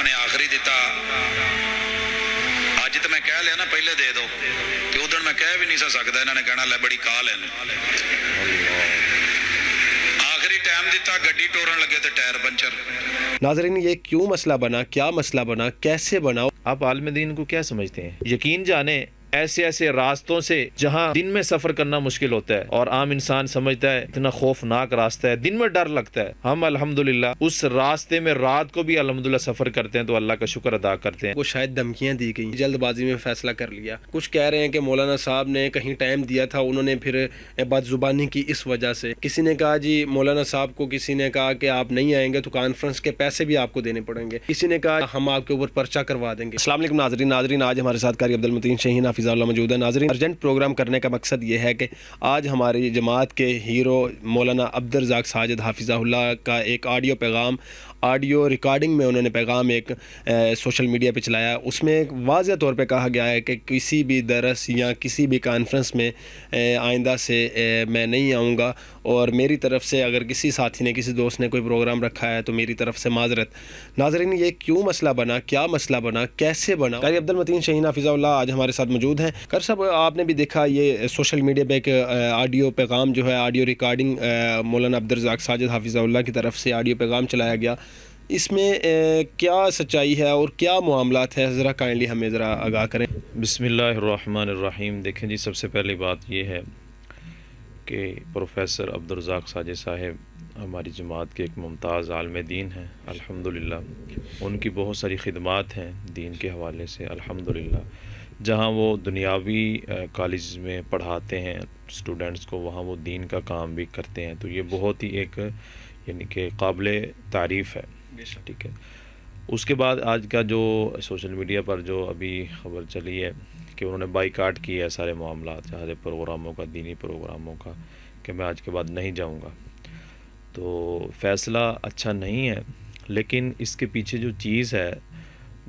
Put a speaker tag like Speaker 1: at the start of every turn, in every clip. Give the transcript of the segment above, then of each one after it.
Speaker 1: بادشاہ نے آخری دیتا اج تو میں کہہ لیا نا پہلے دے دو تو ادھر میں کہہ بھی نہیں سکتا انہوں نے کہنا لے بڑی کال ہے آخری ٹائم دیتا گڈی ٹورن لگے تو ٹائر پنچر.
Speaker 2: ناظرین یہ کیوں مسئلہ بنا, کیا مسئلہ بنا, کیسے بنا؟
Speaker 3: آپ عالم دین کو کیا سمجھتے ہیں؟ یقین جانے ایسے ایسے راستوں سے جہاں دن میں سفر کرنا مشکل ہوتا ہے اور عام انسان سمجھتا ہے اتنا خوفناک راستہ ہے, دن میں ڈر لگتا ہے, ہم الحمدللہ اس راستے میں رات کو بھی الحمدللہ سفر کرتے ہیں تو اللہ کا شکر ادا کرتے ہیں.
Speaker 2: وہ شاید دھمکیاں دی گئی, جلد بازی میں فیصلہ کر لیا. کچھ کہہ رہے ہیں کہ مولانا صاحب نے کہیں ٹائم دیا تھا, انہوں نے پھر بد زبانی کی اس وجہ سے. کسی نے کہا جی مولانا صاحب کو کسی نے کہا کہ آپ نہیں آئیں گے تو کانفرنس کے پیسے بھی آپ کو دینے پڑیں گے. کسی نے کہا ہم آپ کے اوپر پرچہ کروا دیں گے. السلام علیکم ناظرین آج ہمارے ساتھ قاری عبدالمتین شاہین حفظہ اللہ موجود ہے. ناظرین ارجنٹ پروگرام کرنے کا مقصد یہ ہے کہ آج ہماری جماعت کے ہیرو مولانا عبدالرزاق ساجد حفظہ اللہ کا ایک آڈیو ریکارڈنگ میں انہوں نے پیغام ایک سوشل میڈیا پہ چلایا. اس میں ایک واضح طور پہ کہا گیا ہے کہ کسی بھی درس یا کسی بھی کانفرنس میں آئندہ سے میں نہیں آؤں گا, اور میری طرف سے اگر کسی ساتھی نے کسی دوست نے کوئی پروگرام رکھا ہے تو میری طرف سے معذرت. ناظرین یہ کیوں مسئلہ بنا, کیا مسئلہ بنا, کیسے بنا؟ قاری عبدالمتین شاہین حفظہ اللہ آج ہمارے ساتھ موجود ہیں. قاری صاحب آپ نے بھی دیکھا یہ سوشل میڈیا پہ ایک آڈیو پیغام جو ہے, آڈیو ریکارڈنگ مولانا عبدالرزاق ساجد حفظہ اللہ کی طرف سے آڈیو پیغام چلایا گیا. اس میں کیا سچائی ہے اور کیا معاملات ہیں, ذرا کائنڈلی ہمیں ذرا آگاہ کریں.
Speaker 3: بسم اللہ الرحمن الرحیم. دیکھیں جی, سب سے پہلی بات یہ ہے کہ پروفیسر عبدالرزاق ساجد صاحب ہماری جماعت کے ایک ممتاز عالم دین ہیں الحمدللہ. ان کی بہت ساری خدمات ہیں دین کے حوالے سے الحمدللہ. جہاں وہ دنیاوی کالج میں پڑھاتے ہیں اسٹوڈنٹس کو, وہاں وہ دین کا کام بھی کرتے ہیں. تو یہ بہت ہی ایک یعنی کہ قابل تعریف ہے. ٹھیک ہے. اس کے بعد آج کا جو سوشل میڈیا پر جو ابھی خبر چلی ہے کہ انہوں نے بائیکاٹ کیا ہے سارے معاملات, سارے پروگراموں کا, دینی پروگراموں کا, کہ میں آج کے بعد نہیں جاؤں گا. تو فیصلہ اچھا نہیں ہے, لیکن اس کے پیچھے جو چیز ہے,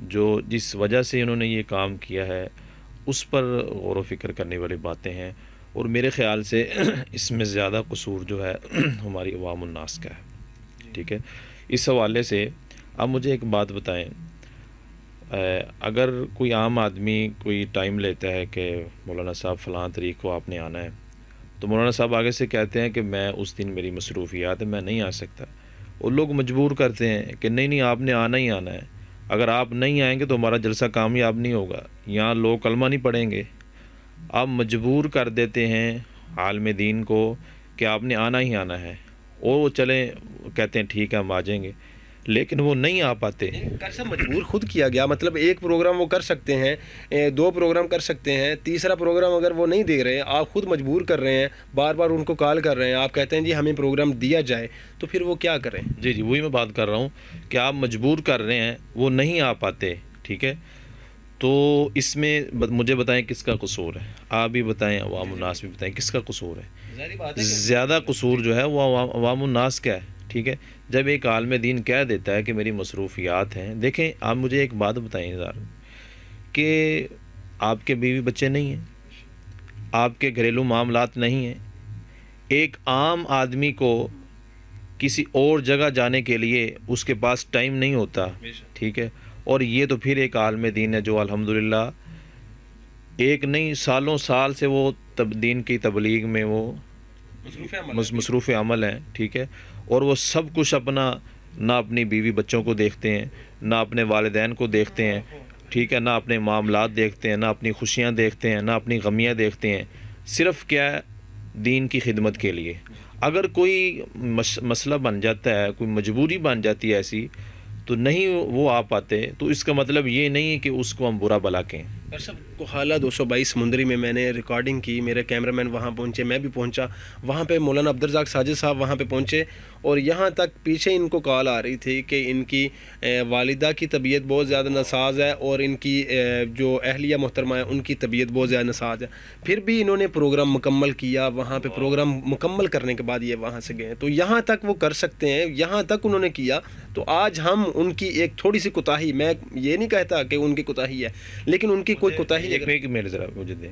Speaker 3: جو جس وجہ سے انہوں نے یہ کام کیا ہے, اس پر غور و فکر کرنے والی باتیں ہیں. اور میرے خیال سے اس میں زیادہ قصور جو ہے ہماری عوام الناس کا ہے. ٹھیک ہے. اس حوالے سے اب مجھے ایک بات بتائیں, اگر کوئی عام آدمی کوئی ٹائم لیتا ہے کہ مولانا صاحب فلاں تاریخ کو آپ نے آنا ہے, تو مولانا صاحب آگے سے کہتے ہیں کہ میں اس دن میری مصروفیات ہے, میں نہیں آ سکتا, اور لوگ مجبور کرتے ہیں کہ نہیں آپ نے آنا ہی آنا ہے, اگر آپ نہیں آئیں گے تو ہمارا جلسہ کامیاب نہیں ہوگا, یہاں لوگ کلمہ نہیں پڑھیں گے. آپ مجبور کر دیتے ہیں عالم دین کو کہ آپ نے آنا ہی آنا ہے, اور وہ چلیں کہتے ہیں ٹھیک ہے ہم آ جائیں گے, لیکن وہ نہیں آ پاتے.
Speaker 2: مجبور خود کیا گیا, مطلب ایک پروگرام وہ کر سکتے ہیں, 2 پروگرام کر سکتے ہیں, تیسرا پروگرام اگر وہ نہیں دے رہے ہیں, آپ خود مجبور کر رہے ہیں, بار بار ان کو کال کر رہے ہیں, آپ کہتے ہیں جی ہمیں پروگرام دیا جائے, تو پھر وہ کیا کریں؟
Speaker 3: جی وہی میں بات کر رہا ہوں کہ آپ مجبور کر رہے ہیں, وہ نہیں آ پاتے. ٹھیک ہے. تو اس میں مجھے بتائیں کس کا قصور ہے, آپ بھی بتائیں, عوام الناس بھی بتائیں کس کا قصور ہے. زیادہ قصور جو ہے وہ عوام الناس کا ہے. ٹھیک ہے. جب ایک عالم دین کہہ دیتا ہے کہ میری مصروفیات ہیں, دیکھیں آپ مجھے ایک بات بتائیں ذرا, کہ آپ کے بیوی بچے نہیں ہیں, آپ کے گھریلو معاملات نہیں ہیں, ایک عام آدمی کو کسی اور جگہ جانے کے لیے اس کے پاس ٹائم نہیں ہوتا. ٹھیک ہے. اور یہ تو پھر ایک عالم دین ہے جو الحمدللہ ایک نہیں سالوں سال سے وہ دین کی تبلیغ میں وہ مصروف عمل ہیں. ٹھیک ہے. اور وہ سب کچھ اپنا, نہ اپنی بیوی بچوں کو دیکھتے ہیں, نہ اپنے والدین کو دیکھتے ہیں. ٹھیک ہے. نہ اپنے معاملات دیکھتے ہیں, نہ اپنی خوشیاں دیکھتے ہیں, نہ اپنی غمیاں دیکھتے ہیں, صرف کیا دین کی خدمت کے لیے. اگر کوئی مسئلہ بن جاتا ہے, کوئی مجبوری بن جاتی ہے ایسی, تو نہیں وہ آ پاتے, تو اس کا مطلب یہ نہیں ہے کہ اس کو ہم برا بلا کہیں.
Speaker 2: کو حالہ 222 سمندری میں نے ریکارڈنگ کی, میرے کیمرہ مین وہاں پہنچے, میں بھی پہنچا وہاں پہ, مولانا عبدالرزاق ساجد صاحب وہاں پہ پہنچے, اور یہاں تک پیچھے ان کو کال آ رہی تھی کہ ان کی والدہ کی طبیعت بہت زیادہ ناساز ہے, اور ان کی جو اہلیہ محترمہ ہے ان کی طبیعت بہت زیادہ ناساز ہے. پھر بھی انہوں نے پروگرام مکمل کیا, وہاں پہ پروگرام مکمل کرنے کے بعد یہ وہاں سے گئے. تو یہاں تک وہ کر سکتے ہیں, یہاں تک انہوں نے کیا. تو آج ہم ان کی ایک تھوڑی سی کوتاہی, میں یہ نہیں کہتا کہ ان کی کوتاہی ہے, لیکن ان کی کوئی کوتاہی
Speaker 3: ایک منٹ ذرا مجھے دیں.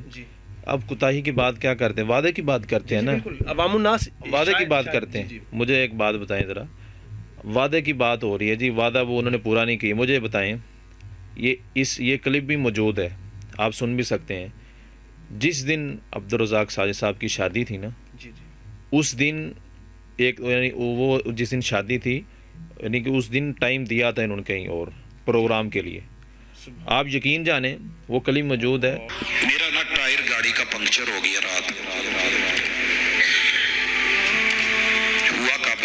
Speaker 3: اب کوتاہی کی بات کیا کرتے ہیں, وعدے کی بات کرتے ہیں نا,
Speaker 2: عوام الناس
Speaker 3: وعدے کی بات کرتے ہیں. مجھے ایک بات بتائیں ذرا, وعدے کی بات ہو رہی ہے جی، وعدہ وہ انہوں نے پورا نہیں کیا. مجھے بتائیں، یہ کلپ بھی موجود ہے، آپ سن بھی سکتے ہیں. جس دن عبدالرزاق ساجد صاحب کی شادی تھی نا،
Speaker 2: جی جی
Speaker 3: اس دن یعنی وہ جس دن شادی تھی، یعنی کہ اس دن ٹائم دیا تھا انہوں نے کہیں اور پروگرام کے لیے. آپ یقین جانیں وہ کلپ موجود ہے.
Speaker 1: میرا نا ٹائر گاڑی کا پنکچر ہو گیا رات. ہوا کب؟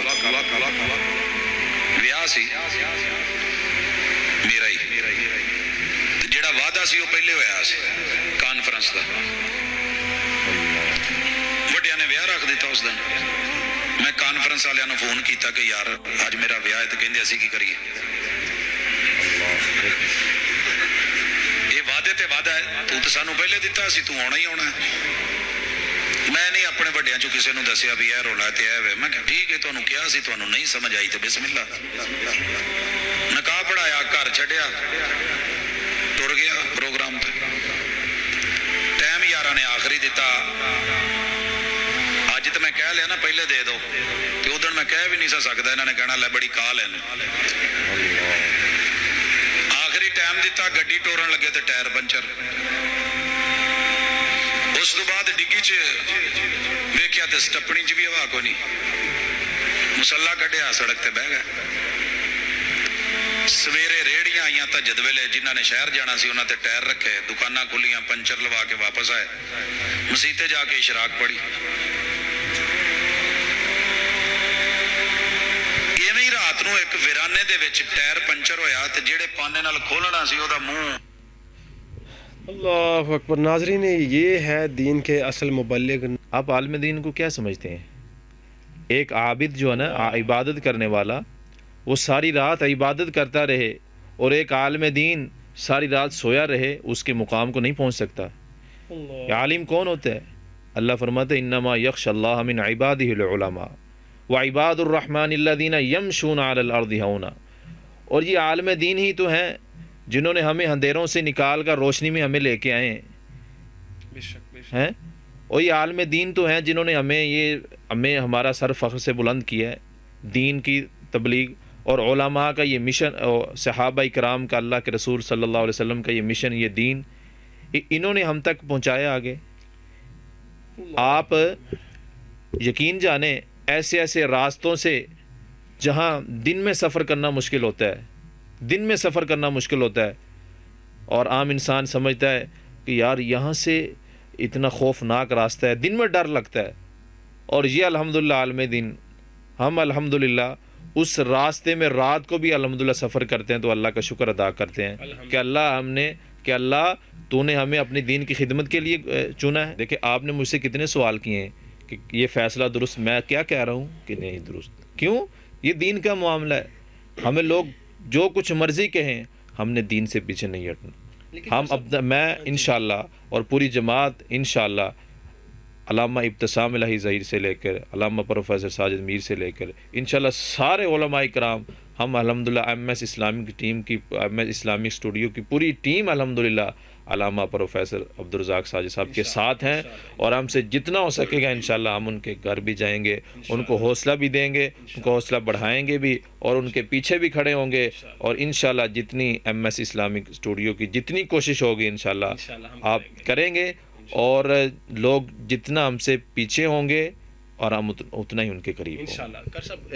Speaker 1: ਵਿਆਹ سی میرا ہی. ਤੇ ਜਿਹੜਾ ਵਾਅਦਾ ਸੀ ਉਹ ਪਹਿਲੇ ਹੋਇਆ ਸੀ ਕਾਨਫਰੰਸ ਦਾ. ਵੱਡਿਆਂ ਨੇ ਵਿਆਹ ਰੱਖ ਦਿੱਤਾ ਉਸ ਦਿਨ. ਮੈਂ ਕਾਨਫਰੰਸ ਵਾਲਿਆਂ ਨੂੰ ਫੋਨ ਕੀਤਾ ਕਿ ਯਾਰ ਅੱਜ ਮੇਰਾ ਵਿਆਹ ਹੈ, ਤੇ ਕਹਿੰਦੇ ਅਸੀਂ ਕੀ ਕਰੀਏ. ਇਹ ਵਾਅਦੇ ਤੇ ਵਾਅਦਾ ਹੈ, ਤੂੰ ਤਾਂ ਸਾਨੂੰ ਪਹਿਲੇ ਦਿੱਤਾ ਸੀ, ਤੂੰ ਆਉਣਾ ਹੀ ਆਉਣਾ ਹੈ. ਮੈਂ ਨਹੀਂ ਆਪਣੇ ਵੱਡਿਆਂ ਚੋਂ ਕਿਸੇ ਨੂੰ ਦੱਸਿਆ ਵੀ ਇਹ ਰੌਲਾ ਤੇ ਇਹ ਵੇ. ਮੈਂ ਕਿਹਾ ਠੀਕ ਹੈ, ਤੁਹਾਨੂੰ ਕਿਹਾ ਸੀ, ਤੁਹਾਨੂੰ ਨਹੀਂ ਸਮਝ ਆਈ ਤੇ ਬਿਸਮਿਲ੍ਲਾ. ਨਕਾਹ ਪੜਾਇਆ, ਘਰ ਛੱਡਿਆ, ਟੁਰ ਗਿਆ ਪ੍ਰੋਗਰਾਮ ਤੇ. ਟਾਈਮ ਯਾਰਾਂ ਨੇ ਆਖਰੀ ਦਿੱਤਾ. ਅੱਜ ਤੇ ਮੈਂ ਕਹਿ ਲਿਆ ਨਾ ਪਹਿਲੇ ਦੇ ਦਿਓ, ਤੇ ਉਦੋਂ ਮੈਂ ਕਹਿ ਵੀ ਨਹੀਂ ਸਕਦਾ. ਇਹਨਾਂ ਨੇ ਕਹਿਣਾ ਲੈ ਬੜੀ ਕਾਲ ਹੈ. ਆਖਰੀ ਟਾਈਮ ਦਿੱਤਾ, ਗੱਡੀ ਟੋਰਨ ਲੱਗੇ ਤੇ ਟਾਇਰ ਪੰਚਰ. ਉਸ ਤੋਂ ਬਾਅਦ ਡਿੱਗੀ 'ਚ ਵੇਖਿਆ ਤੇ ਸਟੱਪਣੀ 'ਚ ਵੀ ਹਵਾ ਕੋਈ ਨਹੀਂ. ਮੁਸੱਲਾ ਕੱਢਿਆ, ਸੜਕ ਤੇ ਬਹਿ ਗਏ. ਸਵੇਰੇ ਰੇਹੜੀਆਂ ਆਈਆਂ ਤਾਂ ਜਦ ਵੇਲੇ ਜਿਨ੍ਹਾਂ ਨੇ ਸ਼ਹਿਰ ਜਾਣਾ ਸੀ ਉਹਨਾਂ ਤੇ ਟਾਇਰ ਰੱਖੇ, ਦੁਕਾਨਾਂ ਖੁੱਲੀਆਂ, ਪੰਚਰ ਲਵਾ ਕੇ ਵਾਪਸ ਆਏ. ਮਸੀਤੇ ਜਾ ਕੇ ਇਸ਼ਰਾਕ ਪੜੀ. ਇਵੇਂ ਹੀ ਰਾਤ ਨੂੰ ਇੱਕ ਵਿਰਾਨੇ ਦੇ ਵਿੱਚ ਟਾਇਰ ਪੰਚਰ ਹੋਇਆ ਤੇ ਜਿਹੜੇ ਪਾਨੇ ਨਾਲ ਖੋਲਣਾ ਸੀ ਉਹਦਾ مونہ.
Speaker 2: اللہ اکبر. ناظرین یہ ہے دین کے اصل مبلغ.
Speaker 3: آپ عالم دین کو کیا سمجھتے ہیں؟ ایک عابد جو ہے نا، عبادت کرنے والا، وہ ساری رات عبادت کرتا رہے، اور ایک عالم دین ساری رات سویا رہے، اس کے مقام کو نہیں پہنچ سکتا. یہ عالم کون ہوتا ہے؟ اللہ فرماتے انما یخشى اللہ من عباده العلماء وعباد الرحمن الذین یمشون علی الارض ہونا. اور یہ عالم دین ہی تو ہیں جنہوں نے ہمیں اندھیروں سے نکال کر روشنی میں ہمیں لے کے آئے ہیں. اور یہ عالم دین تو ہیں جنہوں نے ہمیں ہمارا سر فخر سے بلند کیا ہے، دین کی تبلیغ. اور علماء کا یہ مشن، صحابہ کرام کا، اللہ کے رسول صلی اللہ علیہ وسلم کا یہ مشن، یہ دین، انہوں نے ہم تک پہنچایا آگے. آپ یقین جانیں ایسے ایسے راستوں سے جہاں دن میں سفر کرنا مشکل ہوتا ہے، دن میں سفر کرنا مشکل ہوتا ہے، اور عام انسان سمجھتا ہے کہ یار یہاں سے اتنا خوفناک راستہ ہے، دن میں ڈر لگتا ہے. اور یہ الحمدللہ عالم دین، ہم الحمدللہ اس راستے میں رات کو بھی الحمدللہ سفر کرتے ہیں، تو اللہ کا شکر ادا کرتے ہیں کہ اللہ تو نے ہمیں اپنے دین کی خدمت کے لیے چنا ہے. دیکھیں آپ نے مجھ سے کتنے سوال کیے ہیں کہ یہ فیصلہ درست، میں کیا کہہ رہا ہوں کہ نہیں درست. کیوں؟ یہ دین کا معاملہ ہے. ہمیں لوگ جو کچھ مرضی کہیں، ہم نے دین سے پیچھے نہیں ہٹنا. میں انشاءاللہ اور پوری جماعت انشاءاللہ علامہ ابتسام الہی ظہیر سے لے کر علامہ پروفیسر ساجد میر سے لے کر انشاءاللہ سارے علماء کرام، ہم الحمدللہ ایم ایس اسلامک ٹیم کی، ایم ایس اسلامک اسٹوڈیو کی پوری ٹیم الحمدللہ علامہ پروفیسر عبدالرزاق ساجد صاحب کے ساتھ ہیں. اور ہم سے جتنا ہو سکے گا انشاءاللہ ہم ان کے گھر بھی جائیں گے، ان کو حوصلہ بھی دیں گے، ان کو حوصلہ بڑھائیں گے بھی، اور ان کے پیچھے بھی کھڑے ہوں گے. اور انشاءاللہ جتنی ایم ایس اسلامک اسٹوڈیو کی جتنی کوشش ہوگی انشاءاللہ آپ کریں گے، اور لوگ جتنا ہم سے پیچھے ہوں گے اور ہم اتنا ہی ان کے قریب ہوں.
Speaker 2: انشاءاللہ. کر صاحب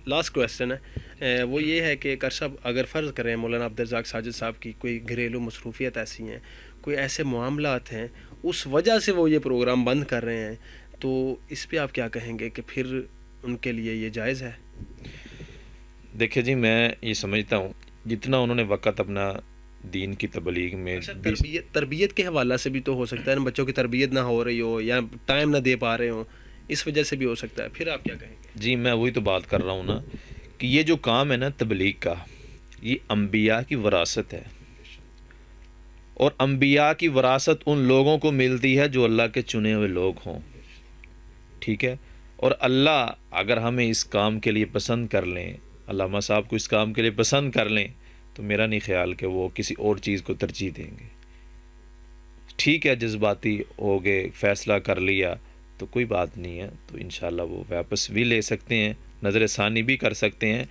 Speaker 2: لاسٹ کویسچن ہے، وہ یہ ہے کہ کر صاحب اگر فرض کریں مولانا عبدالرزاق ساجد صاحب کی کوئی گھریلو مصروفیت ایسی ہیں، کوئی ایسے معاملات ہیں، اس وجہ سے وہ یہ پروگرام بند کر رہے ہیں، تو اس پہ آپ کیا کہیں گے کہ پھر ان کے لیے یہ جائز ہے؟
Speaker 3: دیکھیں جی، میں یہ سمجھتا ہوں جتنا انہوں نے وقت اپنا دین کی تبلیغ میں،
Speaker 2: تربیت کے حوالہ سے بھی تو ہو سکتا ہے نا، بچوں کی تربیت نہ ہو رہی ہو یا ٹائم نہ دے پا رہے ہوں، اس وجہ سے بھی ہو سکتا ہے. پھر آپ کیا کہیں گے؟
Speaker 3: جی میں وہی تو بات کر رہا ہوں نا کہ یہ جو کام ہے نا تبلیغ کا، یہ انبیاء کی وراثت ہے، اور انبیاء کی وراثت ان لوگوں کو ملتی ہے جو اللہ کے چنے ہوئے لوگ ہوں. ٹھیک ہے؟ اور اللہ اگر ہمیں اس کام کے لیے پسند کر لیں، علامہ صاحب کو اس کام کے لیے پسند کر لیں، تو میرا نہیں خیال کہ وہ کسی اور چیز کو ترجیح دیں گے. ٹھیک ہے، جذباتی ہو گئے، فیصلہ کر لیا تو کوئی بات نہیں ہے، تو انشاءاللہ وہ واپس بھی لے سکتے ہیں، نظر ثانی بھی کر سکتے ہیں.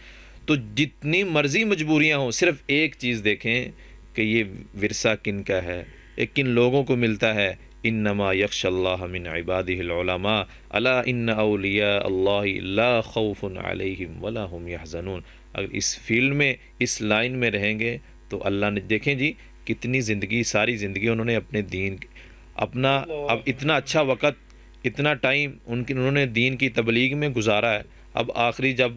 Speaker 3: تو جتنی مرضی مجبوریاں ہوں، صرف ایک چیز دیکھیں کہ یہ ورثہ کن کا ہے، یہ کن لوگوں کو ملتا ہے۔ انما یخشى اللہ من عبادہ العلماء الا ان اولیاء اللہ لا خوف علیہم ولا هم یحزنون۔ اگر اس فیلڈ میں، اس لائن میں رہیں گے تو اللہ نے، دیکھیں جی کتنی زندگی، ساری زندگی انہوں نے اپنے دین، اپنا اب اتنا اچھا وقت، اتنا ٹائم انہوں نے دین کی تبلیغ میں گزارا ہے، اب آخری جب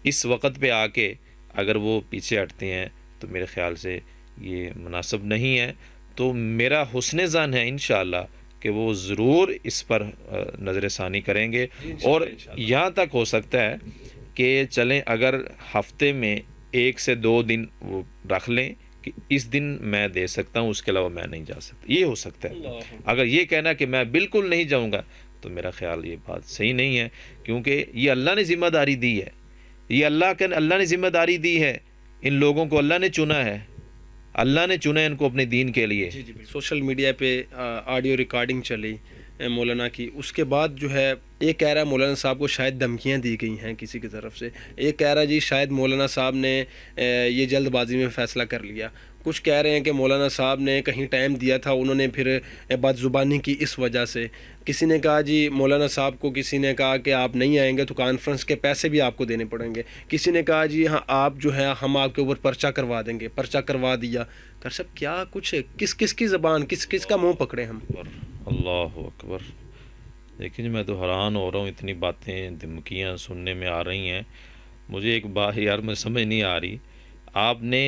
Speaker 3: اس وقت پہ آ کے اگر وہ پیچھے ہٹتے ہیں تو میرے خیال سے یہ مناسب نہیں ہے۔ تو میرا حسن ظن ہے انشاءاللہ کہ وہ ضرور اس پر نظر ثانی کریں گے، اور یہاں تک ہو سکتا ہے کہ چلیں اگر ہفتے میں 1 سے 2 دن وہ رکھ لیں کہ اس دن میں دے سکتا ہوں، اس کے علاوہ میں نہیں جا سکتا، یہ ہو سکتا ہے۔ اگر یہ کہنا کہ میں بالکل نہیں جاؤں گا تو میرا خیال یہ بات صحیح نہیں ہے، کیونکہ یہ اللہ نے ذمہ داری دی ہے، یہ اللہ نے ذمہ داری دی ہے، ان لوگوں کو اللہ نے چنا ہے، اللہ نے چنا ہے ان کو اپنے دین کے لیے۔
Speaker 2: سوشل میڈیا پہ آڈیو ریکارڈنگ چلی مولانا کی، اس کے بعد جو ہے ایک کہہ رہا ہے مولانا صاحب کو شاید دھمکیاں دی گئی ہیں کسی کی طرف سے، ایک کہہ رہا ہے جی شاید مولانا صاحب نے یہ جلد بازی میں فیصلہ کر لیا، کچھ کہہ رہے ہیں کہ مولانا صاحب نے کہیں ٹائم دیا تھا، انہوں نے پھر بد زبانی کی اس وجہ سے، کسی نے کہا جی مولانا صاحب کو کسی نے کہا کہ آپ نہیں آئیں گے تو کانفرنس کے پیسے بھی آپ کو دینے پڑیں گے، کسی نے کہا جی ہاں آپ جو ہے ہم آپ کے اوپر پرچہ کروا دیں گے، پرچہ کروا دیا۔ کر صاحب کیا کچھ کس کی زبان، کس کا منہ پکڑے ہم؟
Speaker 3: اللہ اکبر، دیکھیں جی میں تو حیران ہو رہا ہوں، اتنی باتیں دھمکیاں سننے میں آ رہی ہیں، مجھے ایک بات یار مجھے سمجھ نہیں آ رہی، آپ نے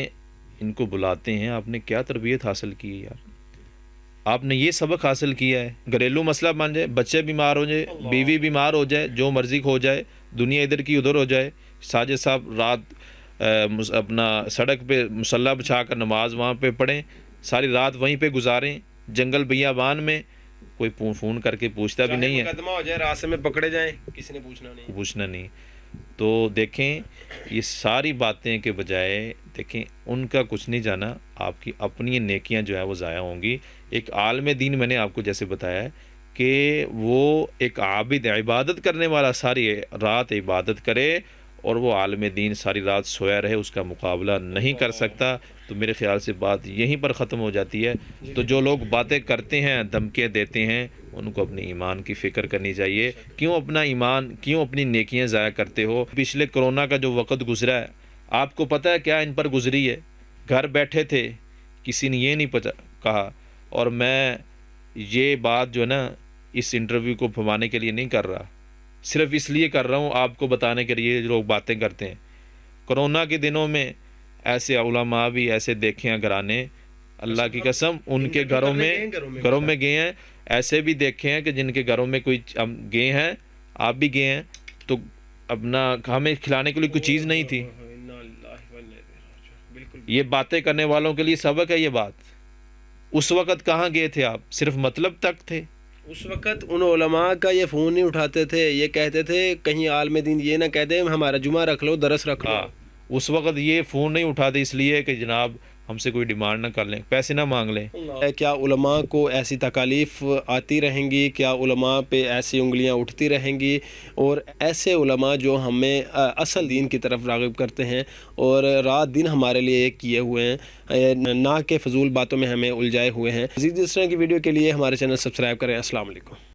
Speaker 3: ان کو بلاتے ہیں، آپ نے کیا تربیت حاصل کی ہے یار؟ آپ نے یہ سبق حاصل کیا ہے، گھریلو مسئلہ بن جائے، بچے بیمار ہو جائے، بیوی بیمار ہو جائے، جو مرضی ہو جائے، دنیا ادھر کی ادھر ہو جائے، ساجد صاحب رات اپنا سڑک پہ مصلی بچھا کر نماز وہاں پہ پڑھیں، ساری رات وہیں پہ گزاریں، جنگل بیابان میں، کوئی فون کر کے پوچھتا بھی نہیں ہے،
Speaker 2: مقدمہ ہو جائے، راستے میں پکڑے جائیں، کسی نے پوچھنا نہیں۔ تو دیکھیں یہ ساری باتیں کے بجائے دیکھیں ان کا کچھ نہیں جانا، آپ کی اپنی نیکیاں جو ہے وہ ضائع ہوں گی۔ ایک عالم دین میں نے آپ کو جیسے بتایا ہے کہ وہ ایک عابد، عبادت کرنے والا ساری رات عبادت کرے، اور وہ عالم دین ساری رات سویا رہے، اس کا مقابلہ نہیں کر سکتا، تو میرے خیال سے بات یہیں پر ختم ہو جاتی ہے۔ تو جو لوگ باتیں کرتے ہیں، دھمکیاں دیتے ہیں، ان کو اپنے ایمان کی فکر کرنی چاہیے، کیوں اپنا ایمان، کیوں اپنی نیکیاں ضائع کرتے ہو؟ پچھلے کرونا کا جو وقت گزرا ہے، آپ کو پتہ ہے کیا ان پر گزری ہے؟ گھر بیٹھے تھے، کسی نے یہ نہیں کہا، اور میں یہ بات جو ہے نا اس انٹرویو کو پھمانے کے لیے نہیں کر رہا، صرف اس لیے کر رہا ہوں آپ کو بتانے کے لیے، لوگ باتیں کرتے ہیں کرونا کے دنوں میں، ایسے علماء بھی ایسے دیکھے ہیں گھرانے، اللہ کی قسم ان کے گھروں میں گئے ہیں، ایسے بھی دیکھے ہیں کہ جن کے گھروں میں کوئی گئے ہیں، آپ بھی گئے ہیں، تو اپنا ہمیں کھلانے کے لیے کوئی چیز نہیں تھی۔ یہ باتیں کرنے والوں کے لیے سبق ہے یہ بات۔ اس وقت کہاں گئے تھے آپ؟ صرف مطلب تک تھے۔ اس وقت ان علماء کا یہ فون نہیں اٹھاتے تھے، یہ کہتے تھے کہیں عالم دین یہ نہ کہہ دے ہمارا جمعہ رکھ لو، درس رکھ لو۔
Speaker 3: اس وقت یہ فون نہیں اٹھاتے اس لیے کہ جناب ہم سے کوئی ڈیمانڈ نہ کر لیں، پیسے نہ مانگ لیں۔
Speaker 2: کیا علماء کو ایسی تکالیف آتی رہیں گی؟ کیا علماء پہ ایسی انگلیاں اٹھتی رہیں گی؟ اور ایسے علماء جو ہمیں اصل دین کی طرف راغب کرتے ہیں اور رات دن ہمارے لیے ایک کیے ہوئے ہیں، نہ کہ فضول باتوں میں ہمیں الجھائے ہوئے ہیں۔ مزید اس طرح کی ویڈیو کے لیے ہمارے چینل سبسکرائب کریں۔ السلام علیکم۔